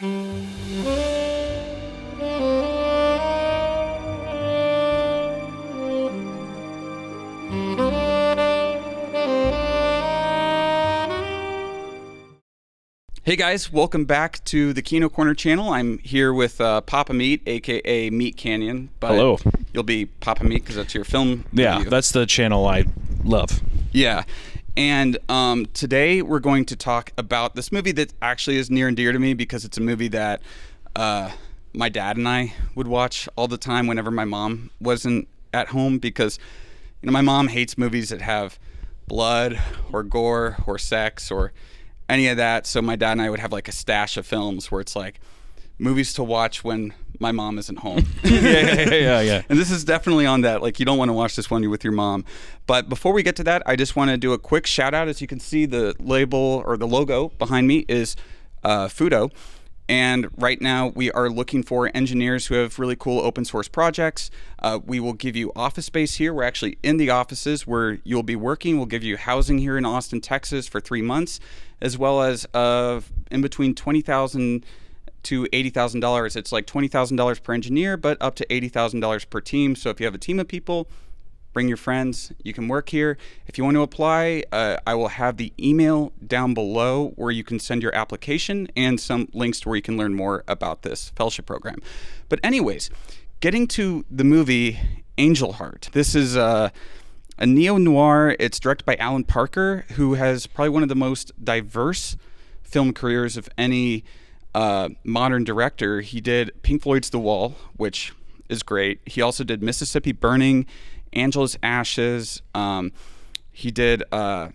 Hey guys, welcome back to the Kino Corner channel. I'm here with Papa Meat, aka Meat Canyon. But hello. You'll be Papa Meat because that's your film Yeah, review. That's the channel I love. Yeah, and today we're going to talk about this movie that actually is near and dear to me because it's a movie that my dad and I would watch all the time whenever my mom wasn't at home, because my mom hates movies that have blood or gore or sex or any of that. So my dad and I would have like a stash of films where it's like movies to watch when my mom isn't home. Yeah. And this is definitely on that. Like, you don't want to watch this when you're with your mom. But before we get to that, I just want to do a quick shout out. As you can see, the label or the logo behind me is Fudo. And right now we are looking for engineers who have really cool open source projects. We will give you office space here. We're actually in the offices where you'll be working. We'll give you housing here in Austin, Texas for 3 months, as well as in between $20,000 to $80,000. It's like $20,000 per engineer, but up to $80,000 per team. So if you have a team of people, bring your friends. You can work here. If you want to apply, I will have the email down below where you can send your application and some links to where you can learn more about this fellowship program. But anyways, getting to the movie Angel Heart. This is a neo-noir. It's directed by Alan Parker, who has probably one of the most diverse film careers of any modern director. He did Pink Floyd's The Wall, which is great. He also did Mississippi Burning, Angela's Ashes. He did Angel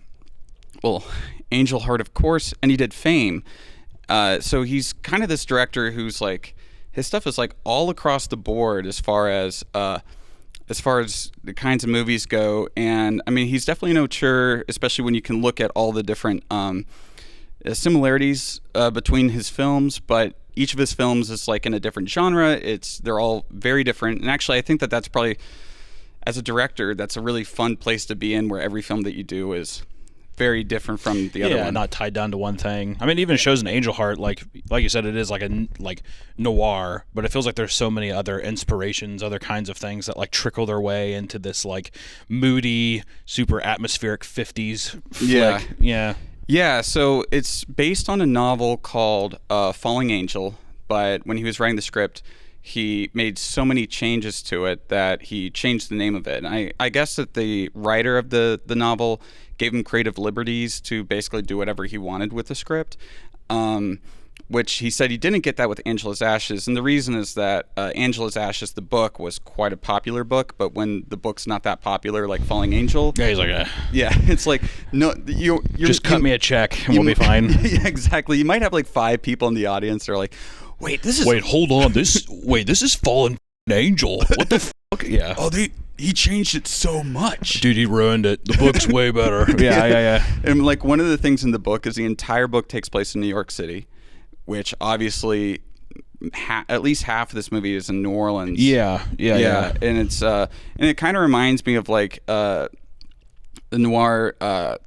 Heart, of course, and he did Fame. So he's kind of this director who's like, his stuff is like all across the board as far as the kinds of movies go. And I mean, he's definitely an auteur, especially when you can look at all the different similarities between his films. But each of his films is like in a different genre. They're all very different. And actually, I think that that's probably, as a director, that's a really fun place to be in, where every film that you do is very different from the other one. Yeah, not tied down to one thing. I mean, even shows in Angel Heart, like you said, it is like noir, but it feels like there's so many other inspirations, other kinds of things that like trickle their way into this like moody, super atmospheric 50s flick. Yeah, so it's based on a novel called Falling Angel, but when he was writing the script, he made so many changes to it that he changed the name of it. And I guess that the writer of the novel gave him creative liberties to basically do whatever he wanted with the script, which he said he didn't get that with Angela's Ashes. And the reason is that Angela's Ashes, the book, was quite a popular book, but when the book's not that popular, like Falling Angel... Yeah, he's like, Yeah, it's like, no, you're just cut me a check and we'll be fine. Yeah, exactly. You might have like 5 people in the audience that are like, Wait, hold on. This is Fallen Angel. What the fuck? Yeah. Oh, he changed it so much. Dude, he ruined it. The book's way better. Yeah. And like, one of the things in the book is the entire book takes place in New York City, which obviously at least half of this movie is in New Orleans. Yeah. And it's and it kind of reminds me of like the noir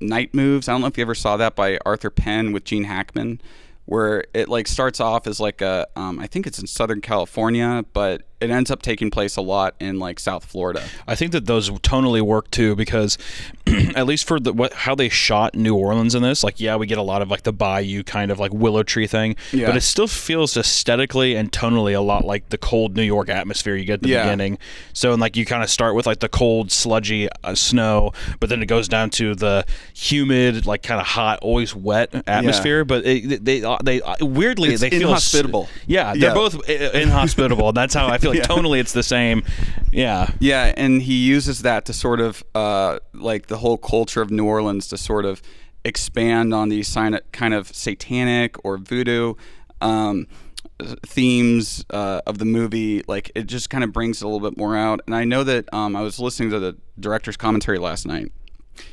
Night Moves. I don't know if you ever saw that by Arthur Penn with Gene Hackman, where it like starts off as like a I think it's in Southern California, but it ends up taking place a lot in like South Florida. I think that those tonally work too, because at least for how they shot New Orleans in this, like, yeah, we get a lot of like the bayou kind of like willow tree thing, but it still feels aesthetically and tonally a lot like the cold New York atmosphere you get at the beginning. So, and like you kind of start with like the cold, sludgy snow, but then it goes down to the humid, like kind of hot, always wet atmosphere. But they weirdly, it's they feel inhospitable. They're both inhospitable. That's how I feel. Like tonally it's the same. Yeah, and he uses that to sort of like the whole culture of New Orleans to sort of expand on these kind of satanic or voodoo themes of the movie. Like, it just kind of brings it a little bit more out. And I know that I was listening to the director's commentary last night.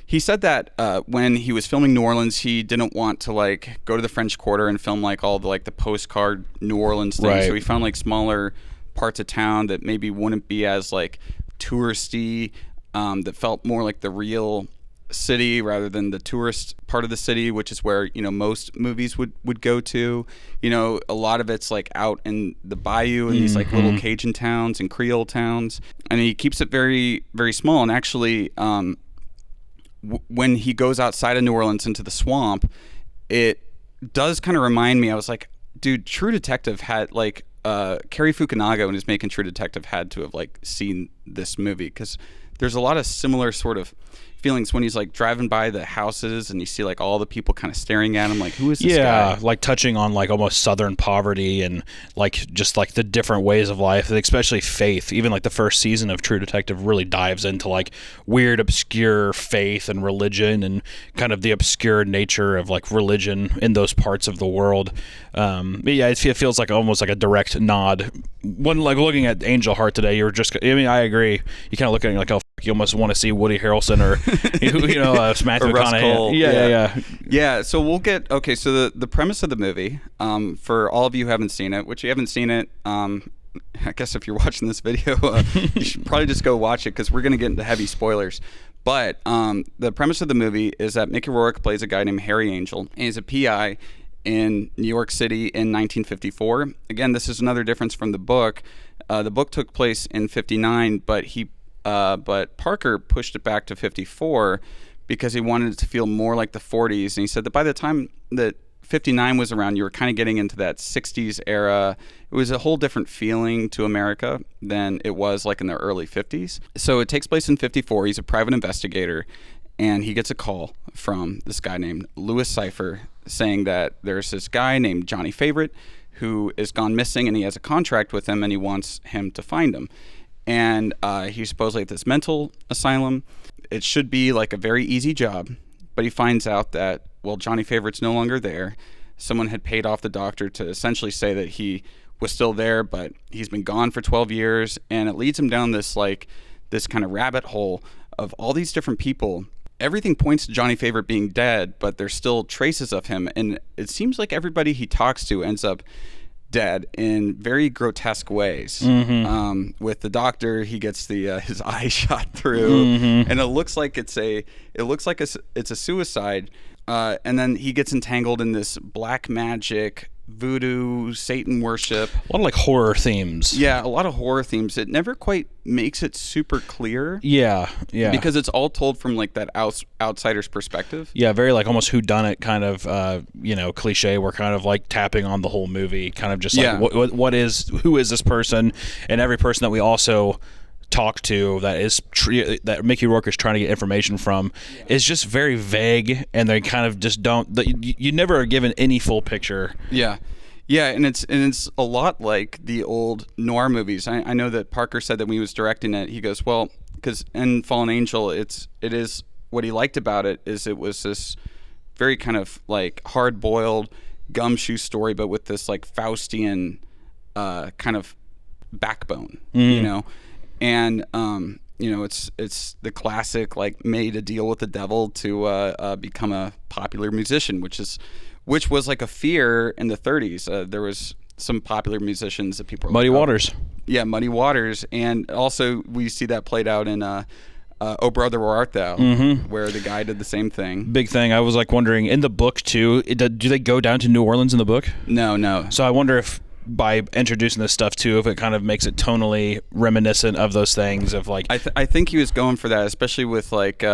He said that when he was filming New Orleans, he didn't want to like go to the French Quarter and film like all the like the postcard New Orleans things. Right. So he found like smaller parts of town that maybe wouldn't be as like touristy, that felt more like the real city rather than the tourist part of the city, which is where, you know, most movies would go to. You know, a lot of it's like out in the bayou and these like little Cajun towns and Creole towns, and he keeps it very, very small. And actually, when he goes outside of New Orleans into the swamp, it does kind of remind me. I was like, dude, True Detective had like Cary Fukunaga, when he's making True Detective, had to have like seen this movie, because there's a lot of similar sort of feelings when he's like driving by the houses and you see like all the people kind of staring at him like, who is this guy? Yeah, like touching on like almost Southern poverty and like just like the different ways of life, and especially faith. Even like the first season of True Detective really dives into like weird, obscure faith and religion and kind of the obscure nature of like religion in those parts of the world. But yeah, it feels like almost like a direct nod. When like looking at Angel Heart today, you're just, I mean, I agree. You kind of look at it like, oh, you almost want to see Woody Harrelson or Matthew McConaughey. Yeah. So we'll get, okay, so the premise of the movie, for all of you who haven't seen it, which you haven't seen it, I guess if you're watching this video, you should probably just go watch it, because we're going to get into heavy spoilers. But the premise of the movie is that Mickey Rourke plays a guy named Harry Angel, and he's a PI in New York City in 1954. Again, this is another difference from the book. The book took place in 59, but Parker pushed it back to 54 because he wanted it to feel more like the 40s. And he said that by the time that 59 was around, you were kind of getting into that 60s era. It was a whole different feeling to America than it was like in the early 50s. So it takes place in 54. He's a private investigator, and he gets a call from this guy named Louis Cypher saying that there's this guy named Johnny Favorite who is gone missing, and he has a contract with him, and he wants him to find him. And he's supposedly at this mental asylum. It should be like a very easy job, but he finds out that, well, Johnny Favorite's no longer there. Someone had paid off the doctor to essentially say that he was still there, but he's been gone for 12 years, and it leads him down this kind of rabbit hole of all these different people. Everything points to Johnny Favorite being dead, but there's still traces of him, and it seems like everybody he talks to ends up dead in very grotesque ways. With the doctor, he gets his eye shot through, and it looks like it's a suicide. And then he gets entangled in this black magic, voodoo, Satan worship. A lot of like horror themes. Yeah, a lot of horror themes. It never quite makes it super clear. Yeah. Because it's all told from like that outsider's perspective. Yeah, very like almost whodunit kind of, cliche. We're kind of like tapping on the whole movie, kind of just like who is this person, and every person that we also talk to that Mickey Rourke is trying to get information from is just very vague, and they kind of just don't. You never are given any full picture. Yeah, and it's a lot like the old noir movies. I know that Parker said that when he was directing it, he goes, well, because in Fallen Angel, it is what he liked about it is it was this very kind of like hard-boiled gumshoe story, but with this like Faustian kind of backbone, you know. And it's the classic like made a deal with the devil to become a popular musician, which was like a fear in the 30s. There was some popular musicians that people were Muddy like, Waters. Yeah, Muddy Waters, and also we see that played out in Oh Brother Where Art Thou, where the guy did the same thing. Big thing. I was like wondering in the book too. Do they go down to New Orleans in the book? No. So I wonder if, by introducing this stuff too, if it kind of makes it tonally reminiscent of those things of like I think he was going for that, especially with like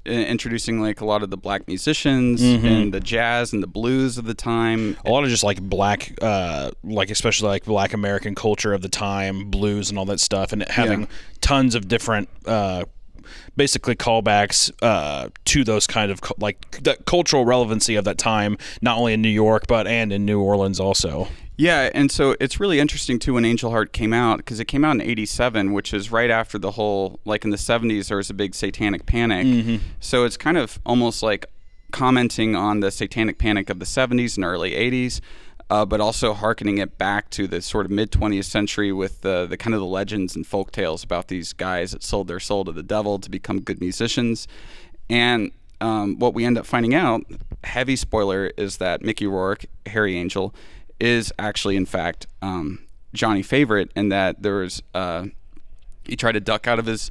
introducing like a lot of the black musicians and the jazz and the blues of the time, a lot of just like black like especially like black American culture of the time, blues and all that stuff, and having tons of different basically callbacks to those kind of like the cultural relevancy of that time, not only in New York and in New Orleans also. Yeah, and so it's really interesting too when Angel Heart came out, because it came out in '87, which is right after the whole, like in the '70s there was a big satanic panic. So it's kind of almost like commenting on the satanic panic of the '70s and early '80s, but also hearkening it back to the sort of mid 20th century with the kind of the legends and folk tales about these guys that sold their soul to the devil to become good musicians. And what we end up finding out, heavy spoiler, is that Mickey Rourke, Harry Angel, is actually in fact Johnny Favorite, and that there was he tried to duck out of his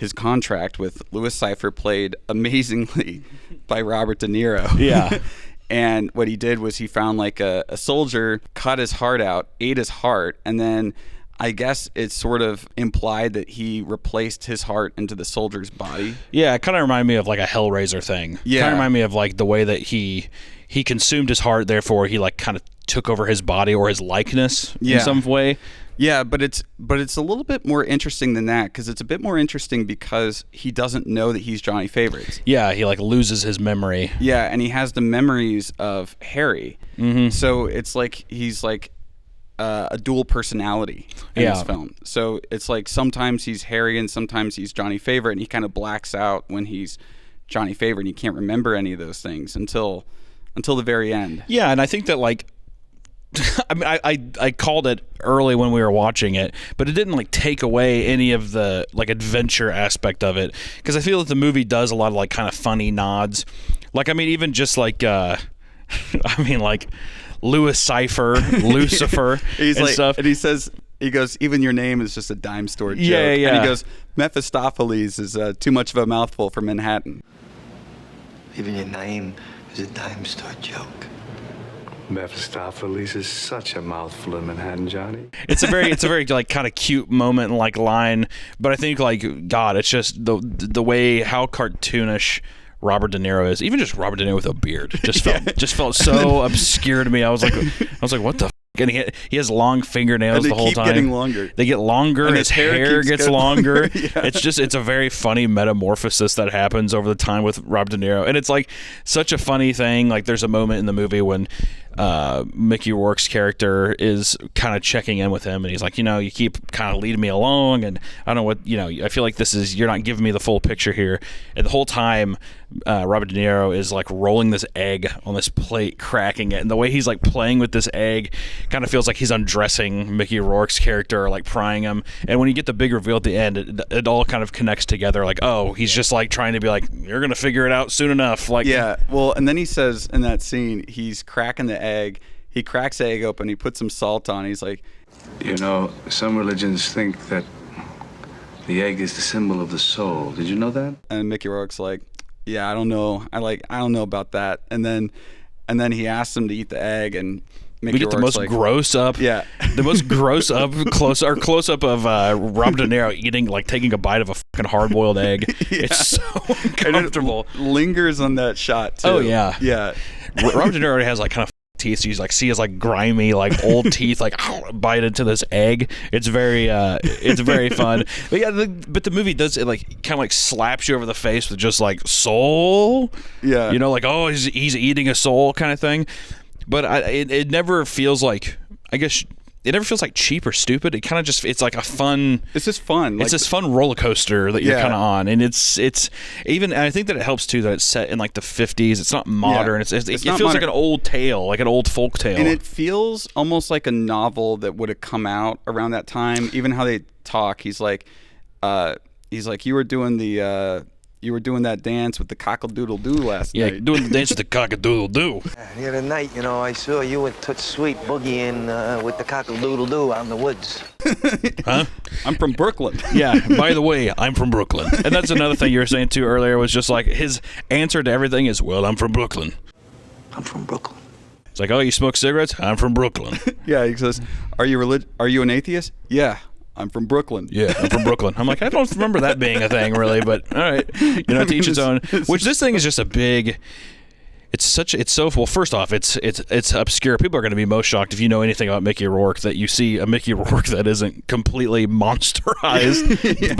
his contract with Louis Cyphre, played amazingly by Robert De Niro. Yeah. And what he did was he found like a soldier, cut his heart out, ate his heart, and then I guess it's sort of implied that he replaced his heart into the soldier's body. Yeah, it kind of reminded me of like a Hellraiser thing. Yeah. Kind of reminded me of like the way that he consumed his heart, therefore he like kind of took over his body or his likeness in some way. Yeah, but it's a little bit more interesting than that, because it's a bit more interesting because he doesn't know that he's Johnny Favorites. Yeah, he like loses his memory. Yeah, and he has the memories of Harry. Mm-hmm. So it's like he's like a dual personality in this film. So it's like sometimes he's Harry and sometimes he's Johnny Favorite, and he kind of blacks out when he's Johnny Favorite, and he can't remember any of those things until the very end. Yeah, and I think that like I mean, I called it early when we were watching it, but it didn't like take away any of the like adventure aspect of it, because I feel that the movie does a lot of like kind of funny nods. Like, I mean, even just like I mean, like Louis Cyphre, Lucifer, he's and like, stuff. And he goes, even your name is just a dime store joke. Yeah, yeah. And he goes, Mephistopheles is too much of a mouthful for Manhattan. Even your name is a dime store joke. Mephistopheles is such a mouthful in Manhattan, Johnny. It's a very like kind of cute moment and like line, but I think like God, it's just the way how cartoonish Robert De Niro is. Even just Robert De Niro with a beard just felt so obscure to me. I was like, what the. And he has long fingernails the whole time. Getting longer. They get longer. And his hair gets longer. Yeah. It's a very funny metamorphosis that happens over the time with Robert De Niro, and it's like such a funny thing. Like there's a moment in the movie when Mickey Rourke's character is kind of checking in with him, and he's like, you keep kind of leading me along, and I don't know what, I feel like you're not giving me the full picture here. And the whole time, Robert De Niro is like rolling this egg on this plate, cracking it, and the way he's like playing with this egg kind of feels like he's undressing Mickey Rourke's character, like prying him. And when you get the big reveal at the end, it all kind of connects together. Like, oh, he's just like trying to be like, you're gonna figure it out soon enough. Like, yeah. Well, and then he says in that scene, he's cracking the egg. He cracks the egg open. He puts some salt on. He's like, some religions think that the egg is the symbol of the soul. Did you know that? And Mickey Rourke's like, yeah, I don't know. I don't know about that. And then he asks him to eat the egg, and Mickey we get the Rourke's most like, gross up, the most gross up close up of Robert De Niro eating, like taking a bite of a fucking hard boiled egg. Yeah. It's so uncomfortable. And it lingers on that shot too. Oh yeah, yeah. Robert De Niro already has like kind of teeth, so you like see his like grimy like old teeth like bite into this egg. It's very fun. But yeah, but the movie does it like kind of like slaps you over the face with just like soul. Yeah, like, oh, he's eating a soul kind of thing. But it never feels like, I guess it never feels like cheap or stupid. It kind of just, it's like a fun. It's just fun. It's this fun roller coaster that you're kind of on, and it's even. And I think that it helps too that it's set in like the 50s. It's not modern. It feels modern. Like an old tale, like an old folk tale, and it feels almost like a novel that would have come out around that time. Even how they talk, he's like, you were doing that dance with the cock-a-doodle-doo last night. Yeah, doing the dance with the cock-a-doodle-doo. The other night, I saw you and Toots Sweet boogieing with the cock-a-doodle-doo out in the woods. Huh? I'm from Brooklyn. Yeah, by the way, I'm from Brooklyn. And that's another thing you were saying too earlier, was just like his answer to everything is, well, I'm from Brooklyn. I'm from Brooklyn. It's like, oh, you smoke cigarettes? I'm from Brooklyn. Yeah, he says, are you an atheist? Yeah. I'm from Brooklyn. Yeah, I'm from Brooklyn. I'm like, I don't remember that being a thing, really, but all right. To each its own. Which this thing is just a big. Well, first off, it's obscure. People are going to be most shocked if you know anything about Mickey Rourke that you see a Mickey Rourke that isn't completely monsterized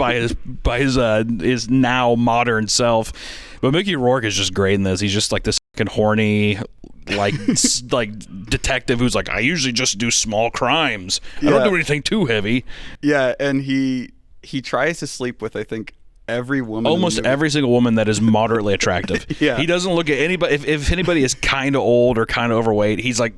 by his now modern self. But Mickey Rourke is just great in this. He's just like this fucking horny, like detective who's like, I usually just do small crimes. I don't do anything too heavy. Yeah, and he tries to sleep with, I think, every woman. Almost every single woman that is moderately attractive. Yeah. He doesn't look at anybody. If anybody is kind of old or kind of overweight, he's like,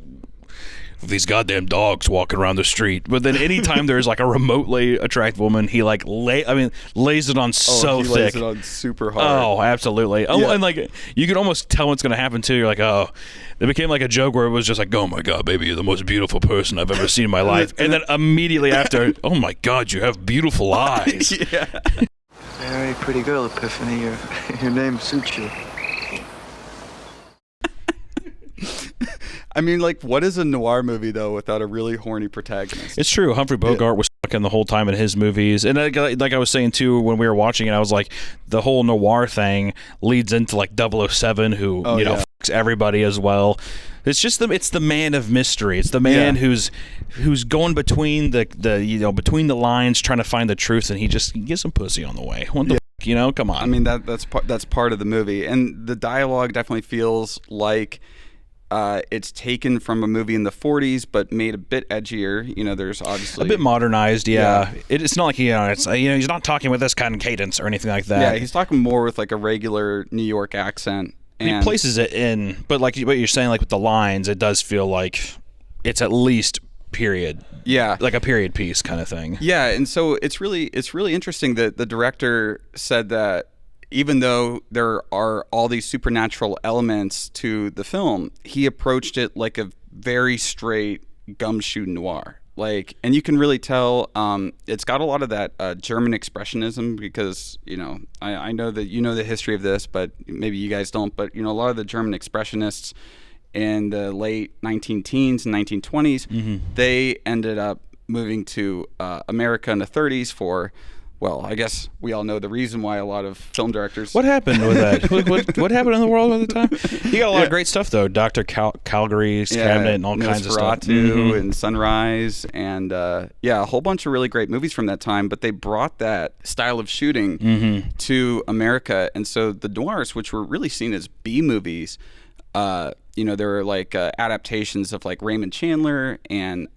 these goddamn dogs walking around the street. But then anytime there's like a remotely attractive woman, he like lays it on so thick. Lays it on super hard. Oh, absolutely. Oh, yeah. And like you can almost tell what's going to happen too. You're like, oh, it became like a joke where it was just like, oh my God, baby, you're the most beautiful person I've ever seen in my life. And then immediately after, oh my God, you have beautiful eyes. Yeah. Very pretty girl, Epiphany. Your name suits you. I mean, like, what is a noir movie, though, without a really horny protagonist? It's true. Humphrey Bogart was fucking the whole time in his movies. And like I was saying, too, when we were watching it, I was like, the whole noir thing leads into, like, 007, who, fucks everybody as well. It's just it's the man of mystery. It's the man who's going between between the lines, trying to find the truth, and he gets some pussy on the way. What the fuck, come on. I mean, that's part of the movie. And the dialogue definitely feels like it's taken from a movie in the 40s, but made a bit edgier. There's obviously a bit modernized. Yeah. It's not like he's not talking with this kind of cadence or anything like that. Yeah, he's talking more with like a regular New York accent. And he places it in, but like what you're saying, like with the lines, it does feel like it's at least period. Yeah, like a period piece kind of thing. Yeah, and so it's really interesting that the director said that even though there are all these supernatural elements to the film, he approached it like a very straight gumshoe noir. Like, and you can really tell it's got a lot of that German expressionism because, I know that you know the history of this, but maybe you guys don't. But, a lot of the German expressionists in the late 19-teens and 1920s, they ended up moving to America in the 30s for... Well, I guess we all know the reason why a lot of film directors... What happened with that? what happened in the world at the time? He got a lot of great stuff, though. Dr. Caligari's Cabinet and all kinds of stuff. Nosferatu and Sunrise and, a whole bunch of really great movies from that time. But they brought that style of shooting to America. And so the noirs, which were really seen as B-movies, there were like adaptations of like Raymond Chandler and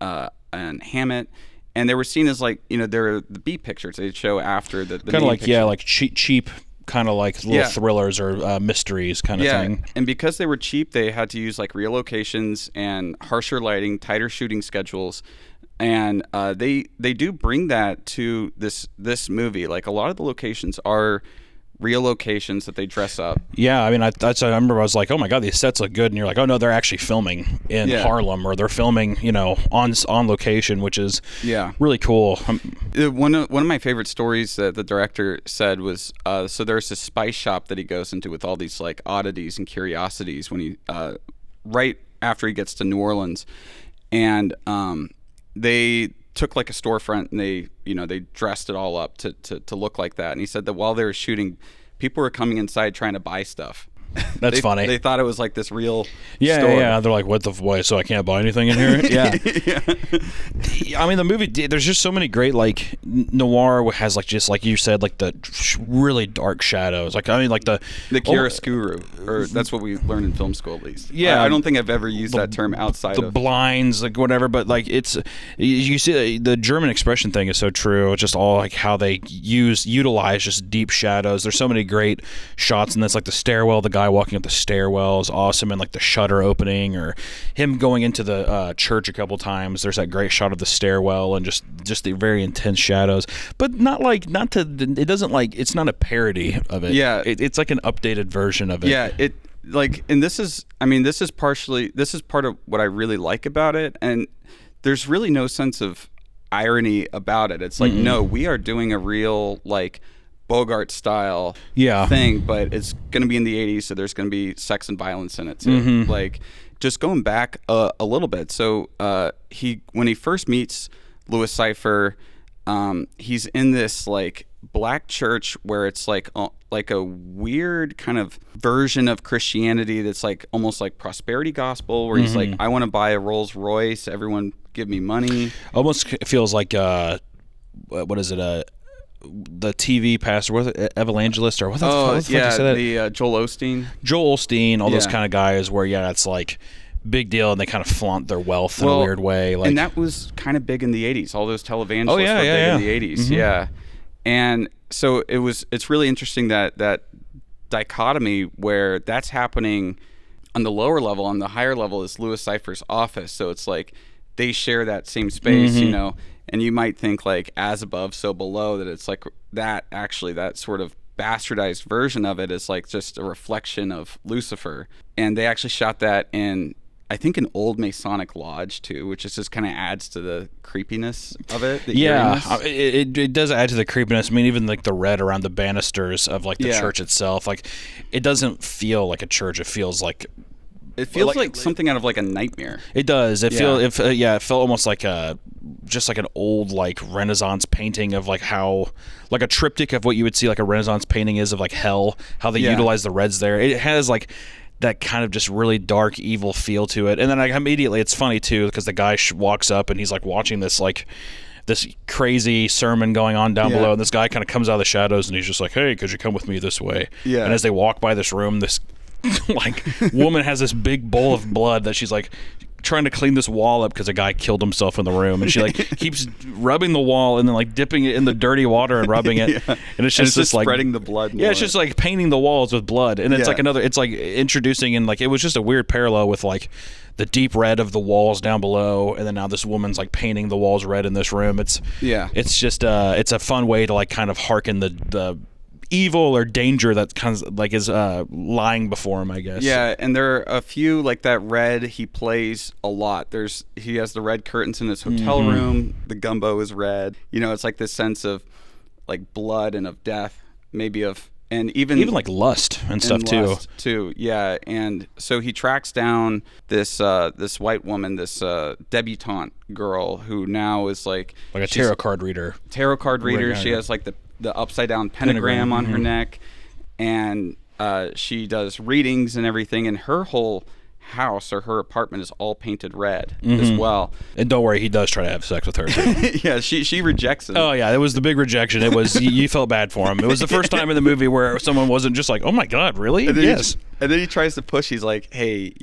Hammett. And they were seen as like, they're the B pictures they'd show after the kind of like picture. like cheap kind of like little thrillers or mysteries kind of thing. And because they were cheap, they had to use like real locations and harsher lighting, tighter shooting schedules, and they do bring that to this movie. Like a lot of the locations are real locations that they dress up. Yeah, I mean, I remember I was like, oh my god, these sets look good, and you're like, oh no, they're actually filming in Harlem, or they're filming, on location, which is really cool. One of my favorite stories that the director said was, so there's this spice shop that he goes into with all these like oddities and curiosities when he right after he gets to New Orleans, and they took like a storefront and they dressed it all up to look like that. And he said that while they were shooting, people were coming inside trying to buy stuff. That's funny. They thought it was like this real store. Yeah. They're like, what the boy? So I can't buy anything in here? Yeah. I mean, the movie, there's just so many great, like, noir has, like, just like you said, like the really dark shadows. Like, I mean, like the chiaroscuro, or that's what we learned in film school, at least. Yeah. I don't think I've ever used that term outside the blinds, like whatever. But like, it's, you see the German expression thing is so true. It's just all like how they utilize just deep shadows. There's so many great shots in this, like the stairwell, the guy walking up the stairwell is awesome, and like the shutter opening, or him going into the church a couple times. There's that great shot of the stairwell and just the very intense shadows, but it doesn't like, it's not a parody of it. Yeah, it's like an updated version of it. Yeah, it like, and this is part of what I really like about it, and there's really no sense of irony about it. It's like, no, we are doing a real like Bogart style thing, but it's going to be in the 80s, so there's going to be sex and violence in it too. Like, just going back a little bit. So when he first meets Louis Cyphre, he's in this like black church where it's like a weird kind of version of Christianity that's like almost like prosperity gospel, where he's like, I want to buy a Rolls Royce, everyone give me money. Almost feels like what is it, the TV pastor, was it Evangelist, or what the fuck you said that? Joel Osteen, all those kind of guys where it's like big deal, and they kind of flaunt their wealth in a weird way. Like, and that was kind of big in the 80s. All those televangelists were big in the 80s. Yeah. And so it's really interesting that dichotomy where that's happening on the lower level. On the higher level is Louis Cyphre's office. So it's like they share that same space, and you might think like as above, so below, that it's like that sort of bastardized version of it is like just a reflection of Lucifer. And they actually shot that in I think an old Masonic lodge too, which just kind of adds to the creepiness of it. It does add to the creepiness. I mean, even like the red around the banisters of like the church itself, like it doesn't feel like a church. It feels like something out of like a nightmare. It does. It felt almost like just like an old like Renaissance painting of like how like a triptych of what you would see like a Renaissance painting is of like hell, how they utilize the reds there. It has like that kind of just really dark, evil feel to it. And then like immediately it's funny too because the guy walks up and he's like watching this crazy sermon going on down below, and this guy kind of comes out of the shadows and he's just like, hey, could you come with me this way? Yeah. And as they walk by this room, this like woman has this big bowl of blood that she's like trying to clean this wall up because a guy killed himself in the room, and she like keeps rubbing the wall and then like dipping it in the dirty water and rubbing it, and it's just like spreading the blood more. Yeah, it's just like painting the walls with blood, and it's like it's like introducing, and like it was just a weird parallel with like the deep red of the walls down below, and then now this woman's like painting the walls red in this room. It's just it's a fun way to like kind of hearken the evil or danger that kind of like is lying before him, I guess. Yeah, and there are a few like that red he plays a lot. He has the red curtains in his hotel room. The gumbo is red. You know, it's like this sense of like blood and of death, maybe of and even like lust and stuff too. Yeah, and so he tracks down this white woman, this debutante girl who now is like a tarot card reader. She has like the upside down pentagram on her neck, and she does readings and everything, and her whole house or her apartment is all painted red as well. And don't worry, he does try to have sex with her too. Yeah, she rejects him. Oh yeah, it was the big rejection. It was you felt bad for him. It was the first time in the movie where someone wasn't just like, oh my god, really? Yes. And then he tries to push. He's like, hey,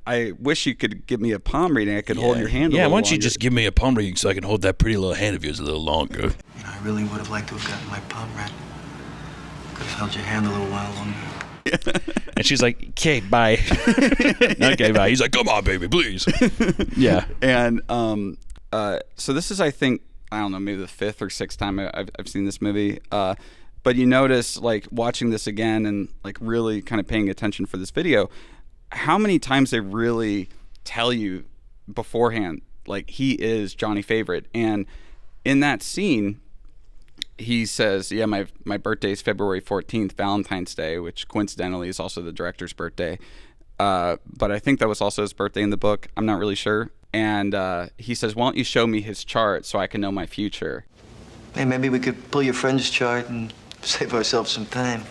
I wish you could give me a palm reading. I could hold your hand a little why don't you longer. just give me a palm reading so I can hold that pretty little hand of yours a little longer? I really would have liked to have gotten my palm read. Could have held your hand a little while longer. And she's like, okay, bye. Okay, bye. He's like, come on, baby, please. Yeah. And so this is, I think, I don't know, maybe the fifth or sixth time I've seen this movie. But you notice, like, watching this again and, like, really kind of paying attention for this video, how many times they really tell you beforehand, like, he is Johnny Favorite. And in that scene, he says, yeah, my birthday is February 14th, Valentine's Day, which coincidentally is also the director's birthday. But I think that was also his birthday in the book. I'm not really sure. And he says, why don't you show me his chart so I can know my future? Hey, maybe we could pull your friend's chart and save ourselves some time.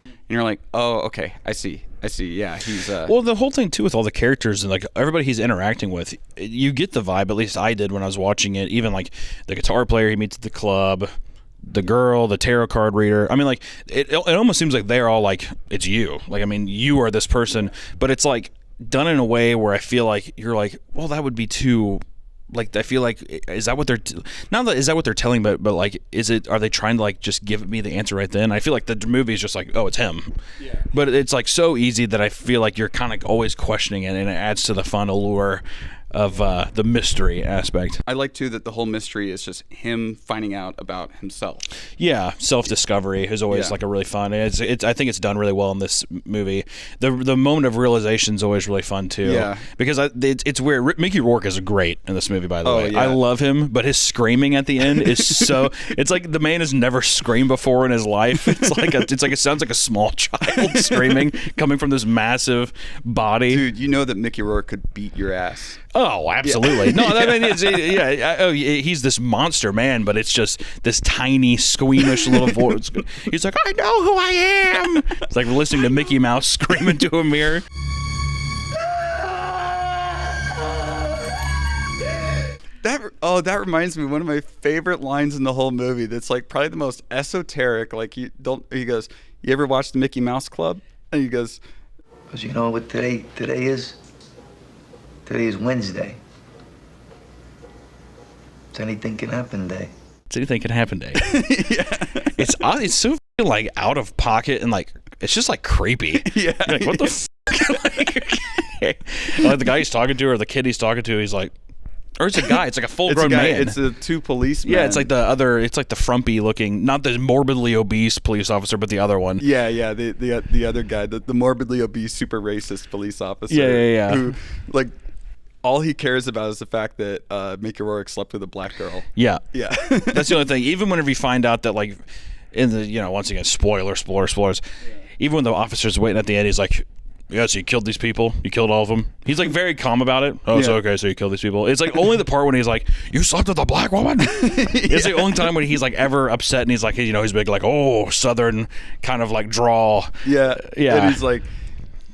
And you're like, oh, okay, I see. Yeah, he's well, the whole thing too with all the characters and like everybody he's interacting with, you get the vibe. At least I did when I was watching it. Even like the guitar player he meets at the club, the girl, the tarot card reader. I mean, like it almost seems like they're all like, it's you. Like, I mean, you are this person, but it's like done in a way where I feel like you're like, well, that would be too. Like, I feel like, is that what they're is that what they're telling? But like, are they trying to like just give me the answer right then? I feel like the movie is just like, oh, it's him. Yeah. But it's like so easy that I feel like you're kind of always questioning it, and it adds to the fun allure of the mystery aspect. I like too that the whole mystery is just him finding out about himself. Yeah, self-discovery is always like a really fun. I think it's done really well in this movie. The moment of realization is always really fun too. Yeah, because it's weird. Mickey Rourke is great in this movie. By the way, I love him, but his screaming at the end is so. It's like the man has never screamed before in his life. It's like it sounds like a small child screaming coming from this massive body. Dude, you know that Mickey Rourke could beat your ass. Oh, absolutely. Yeah. No, I mean, he's this monster man, but it's just this tiny, squeamish little voice. He's like, I know who I am. It's like listening to Mickey Mouse scream into a mirror. That reminds me, one of my favorite lines in the whole movie that's like probably the most esoteric. Like, he goes, you ever watch the Mickey Mouse Club? And he goes, because you know what today is? Today is Wednesday. It's anything can happen day. It's anything can happen day. Yeah. It's so like out of pocket and like it's just like creepy. Yeah. You're like, what the f-? Like the guy he's talking to or the kid he's talking to, he's like, Or it's a guy. It's like a full-grown man. It's the two policemen. Yeah, it's like the frumpy looking, not the morbidly obese police officer, but the other one. Yeah, the other guy, the morbidly obese, super racist police officer. Yeah. Who, like, all he cares about is the fact that Mickey Rourke slept with a black girl. Yeah. That's the only thing. Even whenever you find out that, like, in the, once again, spoilers. Yeah. Even when the officer's waiting at the end, he's like, yeah, so you killed these people? You killed all of them? He's like very calm about it. Oh, it's okay, so you killed these people. It's like only the part when he's like, you slept with a black woman? It's the only time when he's like ever upset and he's like, he's big like, oh, Southern kind of like drawl. Yeah. And he's like,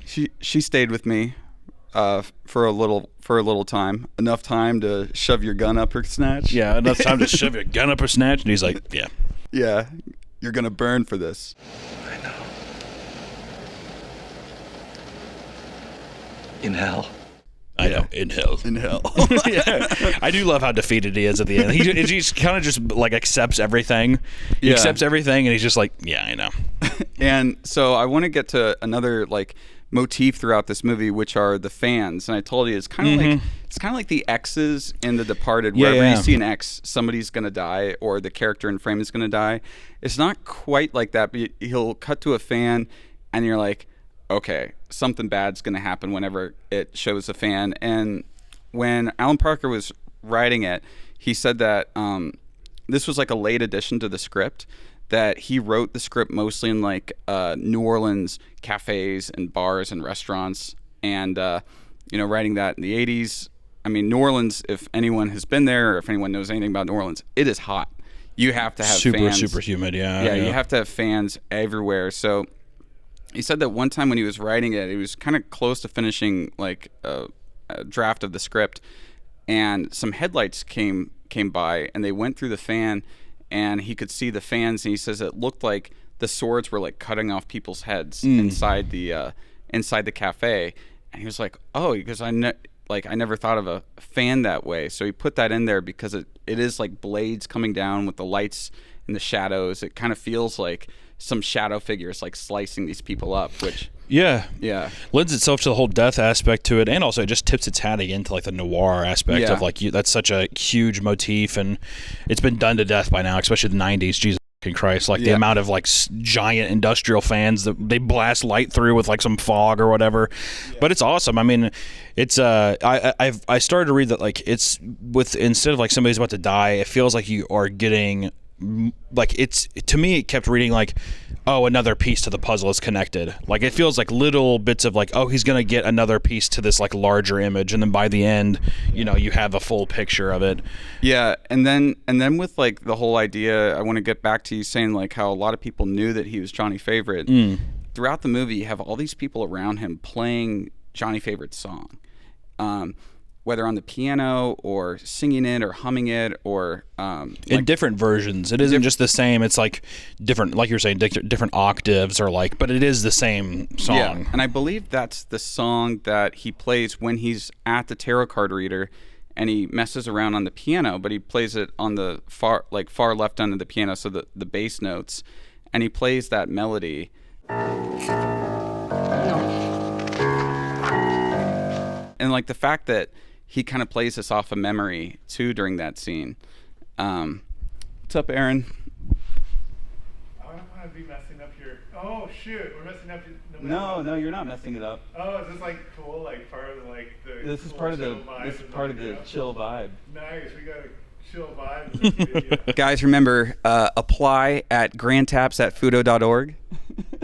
she stayed with me for a little time. Enough time to shove your gun up her snatch. Yeah, enough time to shove your gun up her snatch. And he's like, yeah. Yeah, you're going to burn for this. I know. In hell. I know, in hell. Yeah. I do love how defeated he is at the end. He's kind of just like accepts everything. He accepts everything, and he's just like, yeah, I know. And so I want to get to another like motif throughout this movie, which are the fans. And I told you it's kind of like the X's in The Departed. Wherever you see an X, somebody's gonna die, or the character in frame is gonna die. It's not quite like that, but he'll cut to a fan, and you're like, okay, something bad's going to happen whenever it shows a fan. And when Alan Parker was writing it, he said that this was like a late addition to the script, that he wrote the script mostly in like New Orleans cafes and bars and restaurants. And, writing that in the 80s, I mean, New Orleans, if anyone has been there or if anyone knows anything about New Orleans, it is hot. You have to have fans. Super humid, Yeah, you have to have fans everywhere. So he said that one time when he was writing it, he was kind of close to finishing like a draft of the script, and some headlights came by, and they went through the fan, and he could see the fans, and he says it looked like the swords were like cutting off people's heads inside the cafe, and he was like, oh, because I never thought of a fan that way, so he put that in there because it is like blades coming down with the lights and the shadows. It kind of feels like some shadow figures like slicing these people up, which lends itself to the whole death aspect to it, and also it just tips its hat again to like the noir aspect of like that's such a huge motif, and it's been done to death by now, especially the 90s. Jesus Christ, like the amount of like giant industrial fans that they blast light through with like some fog or whatever. But it's awesome. I mean, it's I started to read that like it's with, instead of like somebody's about to die, it feels like you are getting like, it's, to me it kept reading like, oh, another piece to the puzzle is connected. Like it feels like little bits of like, oh, he's gonna get another piece to this like larger image, and then by the end, you have a full picture of it. Yeah, and then with like the whole idea, I want to get back to you saying like how a lot of people knew that he was Johnny Favorite. Throughout the movie, you have all these people around him playing Johnny Favorite's song, whether on the piano or singing it or humming it or in different versions. It isn't just the same. It's like different, like you're saying, different octaves, or like, but it is the same song. Yeah, and I believe that's the song that he plays when he's at the tarot card reader, and he messes around on the piano, but he plays it on the far left end of the piano, so the bass notes, and he plays that melody. And like the fact that he kind of plays this off of memory too during that scene. What's up, Aaron? I don't want to be messing up your. Oh shoot, we're messing up. No, you're not messing it up. Oh, is this like cool? Like part of the This is part of the chill vibe. Nice, we got a chill vibe. Guys, remember, apply at grandtaps@fudo.org.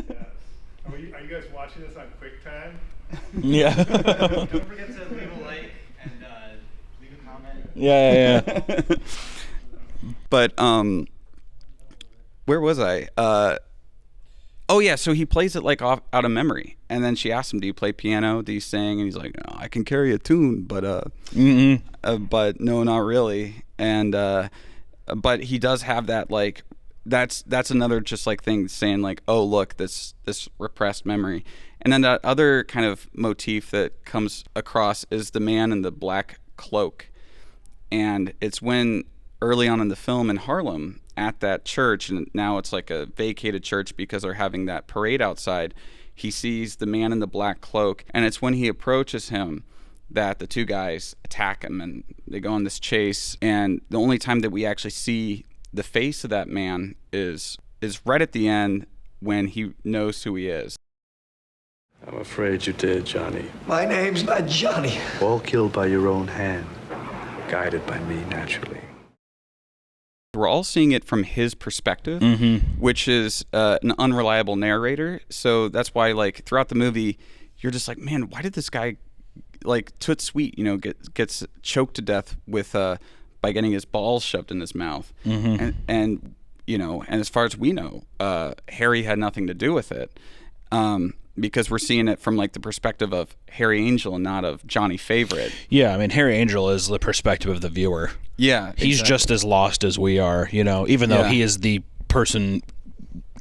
Yes. Are you guys watching this on QuickTime? Yeah. Don't forget to leave a like and leave a comment. Yeah. But where was I? Oh yeah, so he plays it like out of memory, and then she asks him, "Do you play piano? Do you sing?" And he's like, "No, I can carry a tune, but but no, not really." And but he does have that like that's another just like thing saying like, "Oh look, this repressed memory." And then that other kind of motif that comes across is the man in the black cloak, and it's when early on in the film in Harlem at that church, and now it's like a vacated church because they're having that parade outside, he sees the man in the black cloak, and it's when he approaches him that the two guys attack him and they go on this chase. And the only time that we actually see the face of that man is right at the end when he knows who he is. I'm afraid you did, Johnny. My name's not Johnny. All killed by your own hand, guided by me naturally. We're all seeing it from his perspective, which is an unreliable narrator. So that's why, like, throughout the movie, you're just like, man, why did this guy, like, Toot Sweet, you know, gets choked to death with by getting his balls shoved in his mouth, and you know, and as far as we know, Harry had nothing to do with it, because we're seeing it from like the perspective of Harry Angel and not of Johnny Favorite. Yeah, I mean, Harry Angel is the perspective of the viewer. Yeah, he's just as lost as we are, you know, even though he is the person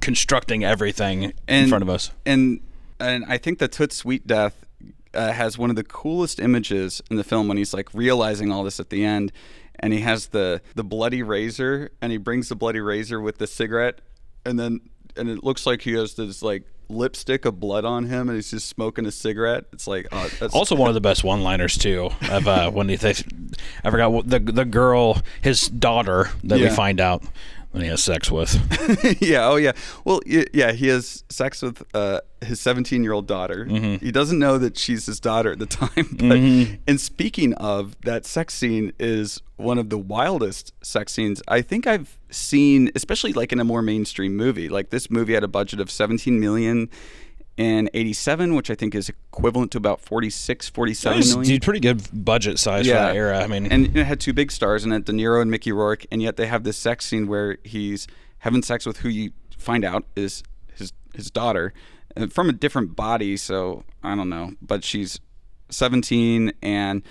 constructing everything in front of us. And I think the Toot Sweet death has one of the coolest images in the film when he's like realizing all this at the end, and he has the bloody razor, and he brings the bloody razor with the cigarette, and it looks like he has this like lipstick of blood on him, and he's just smoking a cigarette. It's like, oh, that's also one of the best one-liners too. Of when I forgot what the girl, his daughter that we find out when he has sex with. Yeah. Oh yeah. Well, yeah. He has sex with his 17-year-old daughter. He doesn't know that she's his daughter at the time. But and speaking of, that sex scene is one of the wildest sex scenes I think I've seen, especially like in a more mainstream movie. Like, this movie had a budget of $17 million in 87, which I think is equivalent to about 47 million. Dude, pretty good budget size for that era. I mean, and it had two big stars in it, De Niro and Mickey Rourke, and yet they have this sex scene where he's having sex with who you find out is his daughter, from a different body. So I don't know, but she's 17 and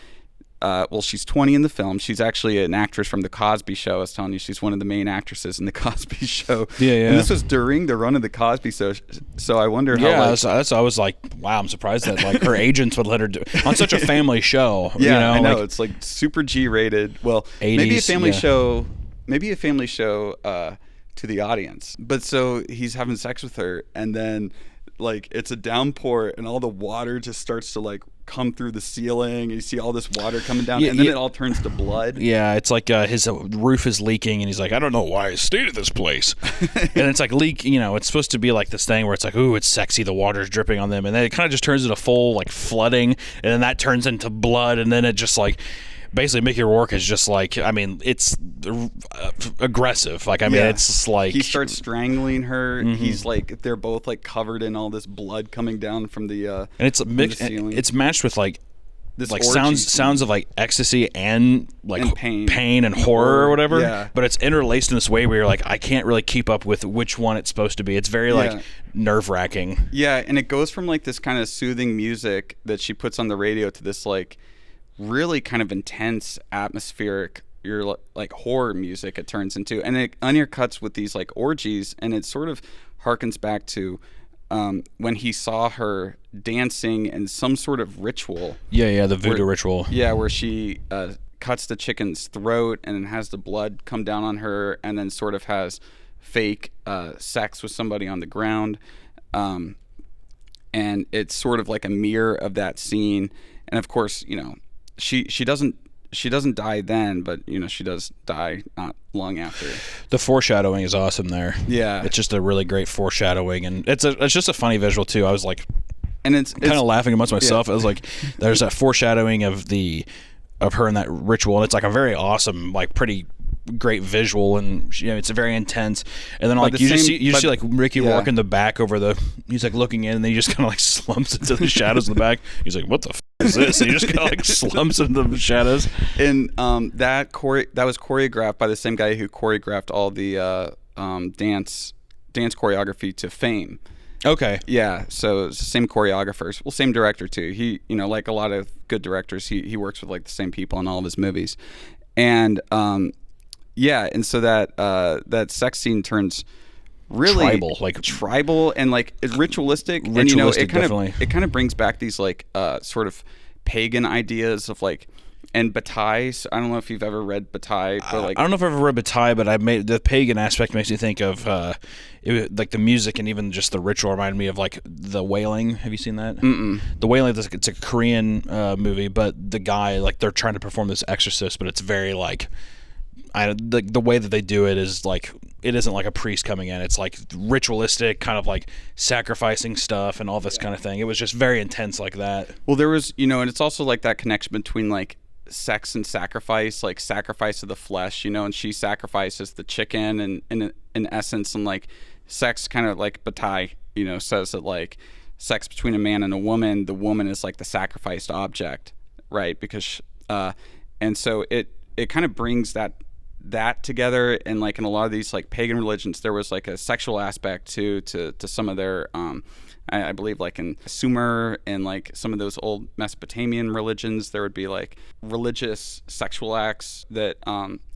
she's 20 in the film. She's actually an actress from The Cosby Show. I was telling you, she's one of the main actresses in The Cosby Show. Yeah. And this was during the run of The Cosby Show. So I wonder how. Yeah, I was like, wow, I'm surprised that like her agents would let her do on such a family show. Yeah, you know, I know. like, It's like super G-rated. Well, 80s, maybe a family show. Maybe a family show to the audience. But so he's having sex with her, and then like it's a downpour, and all the water just starts to like come through the ceiling. You see all this water coming down, and then it all turns to blood. Yeah, it's like his roof is leaking, and he's like, I don't know why I stayed at this place. And it's like you know, it's supposed to be like this thing where it's like, ooh, it's sexy, the water's dripping on them, and then it kind of just turns into full like flooding, and then that turns into blood, and then it just like, basically Mickey Rourke is just like, I mean, it's aggressive. Like, I mean, it's just like he starts strangling her. He's like, they're both like covered in all this blood coming down from the and it's mixed. It's matched with like this like sounds of like ecstasy and like and pain and horror or whatever. Yeah. But it's interlaced in this way where you're like, I can't really keep up with which one it's supposed to be. It's very like nerve-wracking. Yeah, and it goes from like this kind of soothing music that she puts on the radio to this like really kind of intense atmospheric like horror music it turns into, and it undercuts with these like orgies, and it sort of harkens back to when he saw her dancing in some sort of ritual. Yeah, the voodoo ritual. Yeah, where she cuts the chicken's throat and has the blood come down on her, and then sort of has fake sex with somebody on the ground, and it's sort of like a mirror of that scene. And of course, you know, she doesn't die then, but you know, she does die not long after. The foreshadowing is awesome there. Yeah, it's just a really great foreshadowing, and it's just a funny visual too. I was like, and it's kind of laughing amongst myself. I was like, there's that foreshadowing of her in that ritual, and it's like a very awesome, like pretty great visual, and you know, it's very intense. And then like you see like Ricky Rourke in the back he's like looking in, and then he just kind of like slumps into the shadows in the back. He's like, what the f is this? And he just kind of like slumps into the shadows. And that was choreographed by the same guy who choreographed all the dance choreography to Fame. Okay. Yeah, so it's the same choreographers. Well, same director too. He, you know, like a lot of good directors, he works with like the same people in all of his movies. And and so that sex scene turns really tribal and like ritualistic, and you know, it kind of brings back these like sort of pagan ideas of like and Bataille. So I don't know if you've ever read Bataille, but like I don't know if I've ever read Bataille, but I made the pagan aspect makes me think of like the music and even just the ritual reminded me of like The Wailing. Have you seen that? The Wailing, it's a Korean movie, but the guy, like, they're trying to perform this exorcist, but it's very like the way that they do it is like, it isn't like a priest coming in. It's like ritualistic, kind of like sacrificing stuff and all this kind of thing. It was just very intense like that. Well, there was, you know, and it's also like that connection between like sex and sacrifice, like sacrifice of the flesh, you know, and she sacrifices the chicken, and in essence, and like sex, kind of like Bataille, you know, says that like sex between a man and a woman, the woman is like the sacrificed object, right? Because and so it kind of brings that together. And like in a lot of these like pagan religions, there was like a sexual aspect to some of their I believe like in Sumer and like some of those old Mesopotamian religions, there would be like religious sexual acts that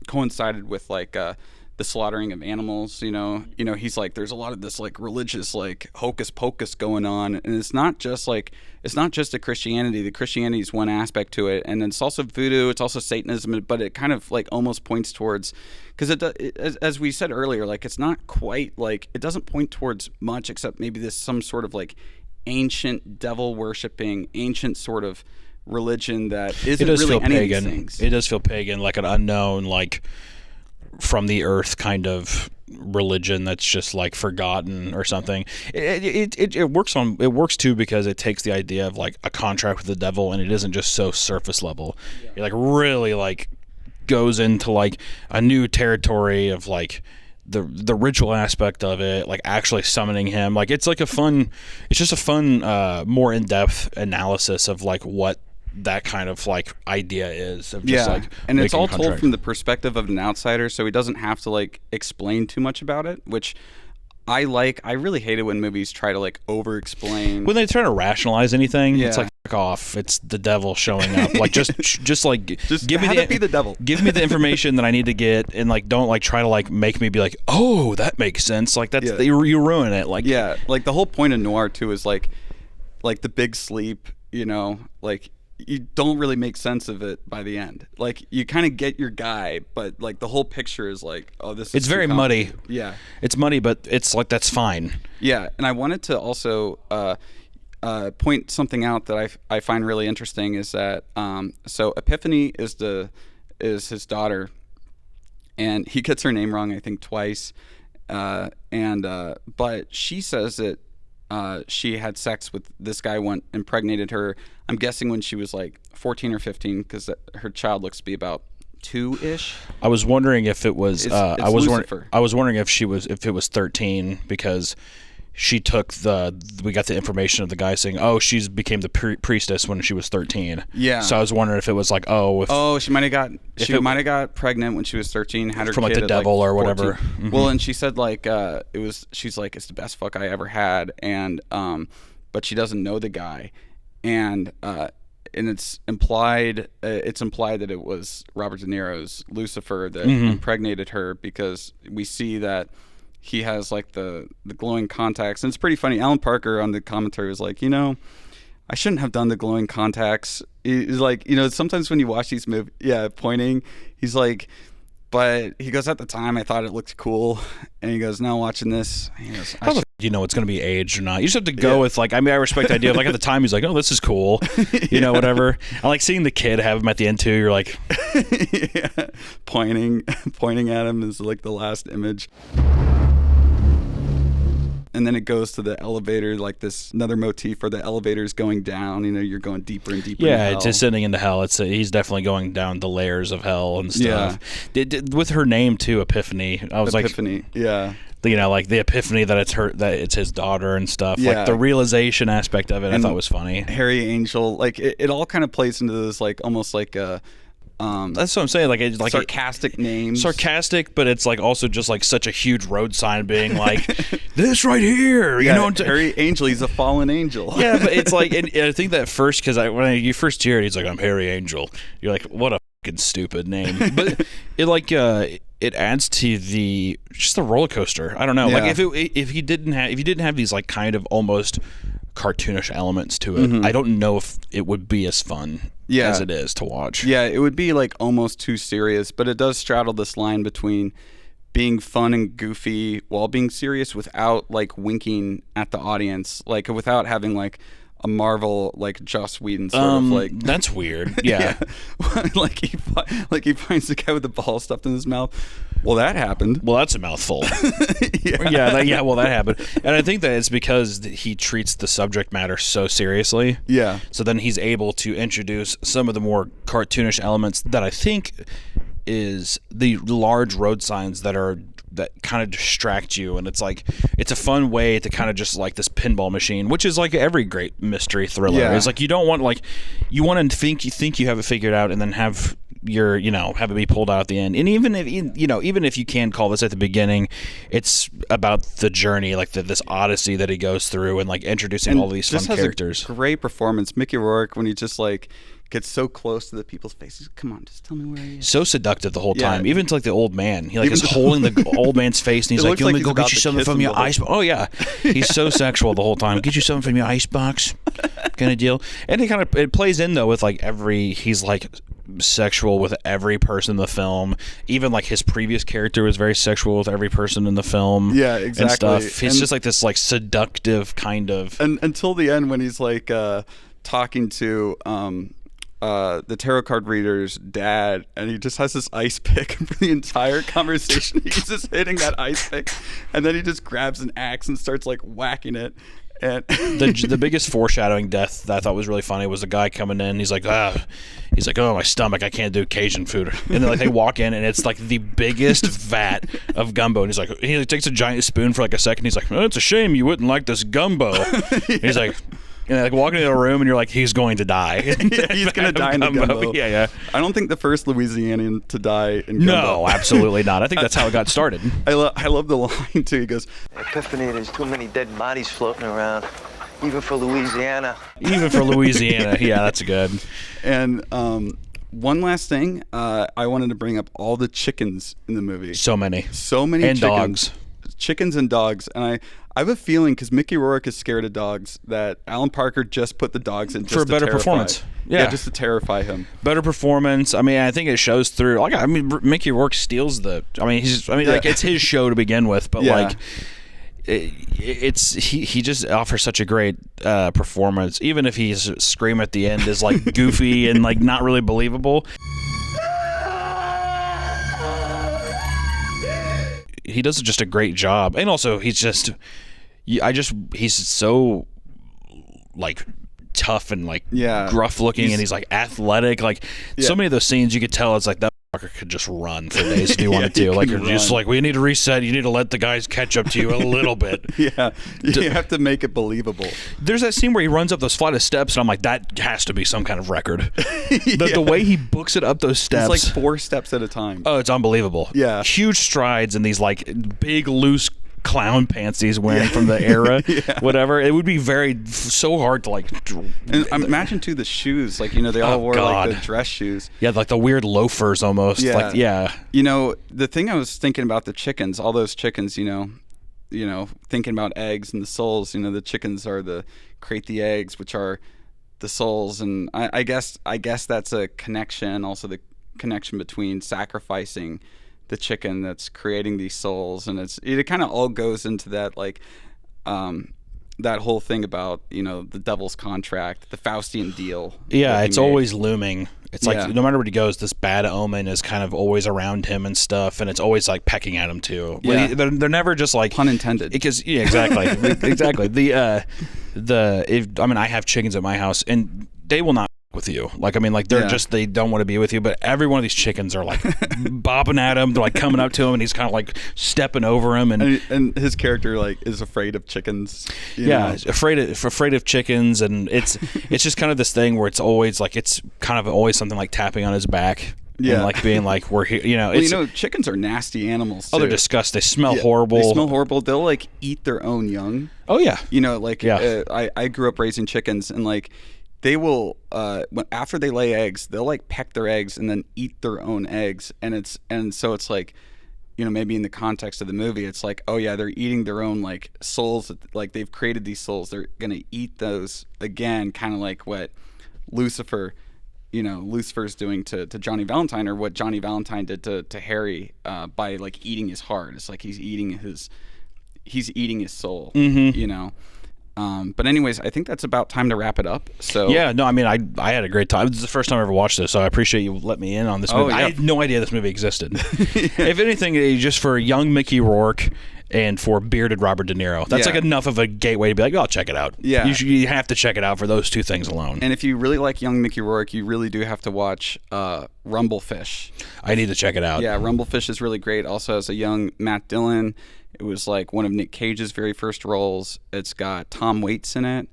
coincided with like the slaughtering of animals. You know, he's like, there's a lot of this like religious like hocus pocus going on, and it's not just a Christianity. The Christianity is one aspect to it, and it's also voodoo, it's also Satanism, but it kind of like almost points towards, because as we said earlier, like it's not quite like, it doesn't point towards much except maybe this some sort of like ancient devil worshipping, ancient sort of religion that isn't really any pagan. of these things. It does feel pagan, like an unknown, like from the earth kind of religion that's just like forgotten or something. It works too, because it takes the idea of like a contract with the devil, and it isn't just so surface level. It like really like goes into like a new territory of like the ritual aspect of it, like actually summoning him. Like it's just a fun more in-depth analysis of like what that kind of like idea is of just like, and it's all making a contract. told from the perspective of an outsider, so he doesn't have to like explain too much about it, which I like. I really hate it when movies try to like over explain when they try to rationalize anything. Yeah. It's like, fuck off, it's the devil showing up. Like just give me the devil. Give me the information that I need to get, and like don't like try to like make me be like, oh, that makes sense. Like that's you ruin it. Like like the whole point of noir too is like the big sleep, you know, like you don't really make sense of it by the end. Like you kind of get your guy, but like the whole picture is like, oh, this is it's very muddy. Yeah, it's muddy, but it's like, that's fine. Yeah, and I wanted to also point something out that I find really interesting is that so Epiphany is his daughter, and he gets her name wrong I think twice, but she says that she had sex with this guy, impregnated her, I'm guessing when she was like 14 or 15, because her child looks to be about 2-ish. I was wondering if it was I was wondering if it was 13, because she took we got the information of the guy saying, oh, she's became the priestess when she was 13. Yeah. So I was wondering if it was like, she might have got pregnant when she was 13, had her from kid like the devil like or whatever. Mm-hmm. Well, and she said like she's like, it's the best fuck I ever had, and but she doesn't know the guy, and it's implied that it was Robert De Niro's Lucifer that impregnated her, because we see that he has like the glowing contacts, and it's pretty funny. Alan Parker on the commentary was like, you know, I shouldn't have done the glowing contacts. He's like, you know, sometimes when you watch these movies, pointing, he's like, but he goes, at the time I thought it looked cool, and he goes, now watching this, he goes, you know it's going to be aged or not. You just have to go with like, I mean, I respect the idea of like, at the time he's like, oh, this is cool, you know, whatever. I like seeing the kid have him at the end too. You're like, pointing at him is like the last image. And then it goes to the elevator, like this another motif where the elevator's going down. You know, you're going deeper and deeper. Yeah, into hell. It's descending into hell. He's definitely going down the layers of hell and stuff. Yeah. With her name too, Epiphany. I was Epiphany, yeah. You know, like the epiphany that it's his daughter and stuff. Yeah. Like the realization aspect of it, I thought was funny. Harry Angel, like it all kind of plays into this, like almost like a. That's what I'm saying. Like it's like sarcastic names. Sarcastic, but it's like also just like such a huge road sign being like this right here. You know, Harry Angel, he's a fallen angel. Yeah, but it's like, and I think that first, because when you first hear it, he's like, I'm Harry Angel. You're like, what a fucking stupid name. But it like it adds to just the roller coaster. I don't know. Yeah. Like if you didn't have these like kind of almost cartoonish elements to it. I don't know if it would be as fun as it is to watch. Yeah, it would be like almost too serious, but it does straddle this line between being fun and goofy while being serious without like winking at the audience, like without having like a Marvel like Joss Whedon sort of like. That's weird. Yeah. like he finds the guy with the ball stuffed in his mouth. Well, that happened. Well, that's a mouthful. Well, that happened. And I think that it's because he treats the subject matter so seriously. Yeah. So then he's able to introduce some of the more cartoonish elements that I think is the large road signs that kind of distract you, and it's like it's a fun way to kind of just like this pinball machine, which is like every great mystery thriller. Yeah. It's like you don't want like you want to think you have it figured out, and then have your have it be pulled out at the end. And even if you can call this at the beginning, it's about the journey, like this odyssey that he goes through, and like introducing all of these fun characters. A great performance, Mickey Rourke, when he just like gets so close to the people's faces. Come on, just tell me where he is. So seductive the whole time, even to like the old man. He like is holding the old man's face, and he's like, "You want me to go get you something from your ice?" Oh yeah, he's so sexual the whole time. Get you something from your ice box, kind of deal. And it plays in though with like he's like sexual with every person in the film. Even like his previous character was very sexual with every person in the film. Yeah, exactly. And stuff. He's just like this like seductive kind of. And until the end when he's like talking to the tarot card reader's dad, and he just has this ice pick for the entire conversation. He's just hitting that ice pick, and then he just grabs an axe and starts like whacking it. And the biggest foreshadowing death that I thought was really funny was the guy coming in. He's like, oh, my stomach, I can't do Cajun food. And then like they walk in, and it's like the biggest vat of gumbo. And he's like, he takes a giant spoon for like a second. He's like, oh, it's a shame you wouldn't like this gumbo. And he's like. And like walking into a room, and you're like, he's going to die. Yeah, he's going to die in the gumbo. Yeah. I don't think the first Louisianian to die in gumbo. No, absolutely not. I think that's how it got started. I love the line, too. He goes, Epiphany, there's too many dead bodies floating around, even for Louisiana. Even for Louisiana. Yeah, that's good. And one last thing, I wanted to bring up all the chickens in the movie. So many and chickens. Dogs. Chickens and dogs. And I have a feeling, because Mickey Rourke is scared of dogs, that Alan Parker just put the dogs in just for a better performance. Yeah, just to terrify him. Better performance. I mean, I think it shows through. Like, I mean, Mickey Rourke steals the. I mean, like it's his show to begin with, but like. He just offers such a great performance, even if his scream at the end is like goofy and like not really believable. He does just a great job, and also he's so like tough and like gruff looking, and he's like athletic. Like so many of those scenes, you could tell it's like that fucker could just run for days if he wanted to. Like you're just like, we need to reset. You need to let the guys catch up to you a little bit. Yeah, you have to make it believable. There's that scene where he runs up those flight of steps, and I'm like, that has to be some kind of record. The way he books it up those steps, it's like 4 steps at a time. Oh, it's unbelievable. Yeah, huge strides in these like big loose clown pants he's wearing from the era. Whatever, it would be so hard to like. And imagine too the shoes, like they all wore like the dress shoes. Yeah, like the weird loafers almost. Yeah. The thing I was thinking about the chickens, all those chickens, thinking about eggs and the souls. The chickens are create the eggs, which are the souls, and I guess that's a connection. Also, the connection between sacrificing the chicken that's creating these souls, and it kind of all goes into that like that whole thing about the devil's contract, the Faustian deal. Yeah, it's always looming. It's like no matter where he goes, this bad omen is kind of always around him and stuff, and it's always like pecking at him too. Yeah. They're never just like pun intended. Because exactly, exactly. I have chickens at my house, and they will not with you. Like, I mean, like they don't want to be with you, but every one of these chickens are like bopping at him. They're like coming up to him, and he's kind of like stepping over him, and his character like is afraid of chickens. Afraid of chickens, and it's just kind of this thing where it's always like it's kind of always something like tapping on his back. Yeah, and like being like we're here. Chickens are nasty animals too. Oh, they're disgusting. They smell horrible. They smell horrible. They'll like eat their own young. Oh yeah. I grew up raising chickens, and like they will after they lay eggs, they'll like peck their eggs and then eat their own eggs, and so it's like maybe in the context of the movie, it's like, oh yeah, they're eating their own like souls. Like they've created these souls. They're gonna eat those again, kind of like what Lucifer's doing to Johnny Valentine, or what Johnny Valentine did to Harry by like eating his heart. It's like he's eating his soul. But anyways, I think that's about time to wrap it up. So yeah, no, I mean, I had a great time. This is the first time I ever watched this, so I appreciate you let me in on this movie. Yeah. I had no idea this movie existed. If anything, just for young Mickey Rourke and for bearded Robert De Niro, that's like enough of a gateway to be like, oh, I'll check it out. Yeah, you have to check it out for those two things alone. And if you really like young Mickey Rourke, you really do have to watch Rumblefish. I need to check it out. Yeah, Rumblefish is really great. Also has a young Matt Dillon. It was like one of Nick Cage's very first roles. It's got Tom Waits in it.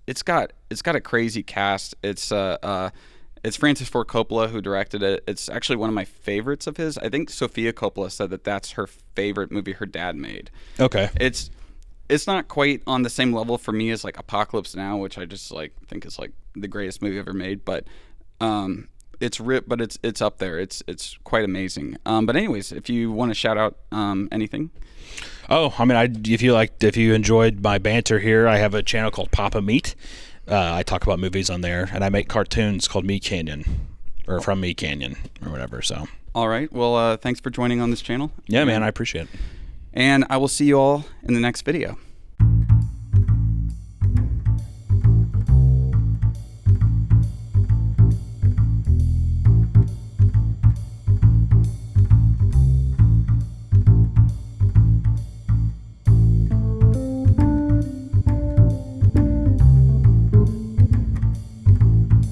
It's got a crazy cast. It's Francis Ford Coppola who directed it. It's actually one of my favorites of his. I think Sofia Coppola said that that's her favorite movie her dad made. Okay. It's not quite on the same level for me as like Apocalypse Now, which I just like think is like the greatest movie ever made. But it's up there. It's quite amazing. But anyways, if you want to shout out anything. Oh, I mean, if you enjoyed my banter here, I have a channel called Papa Meat. I talk about movies on there, and I make cartoons called Me Canyon, or From Me Canyon, or whatever. So. All right. Well, thanks for joining on this channel. Yeah, man, I appreciate it. And I will see you all in the next video.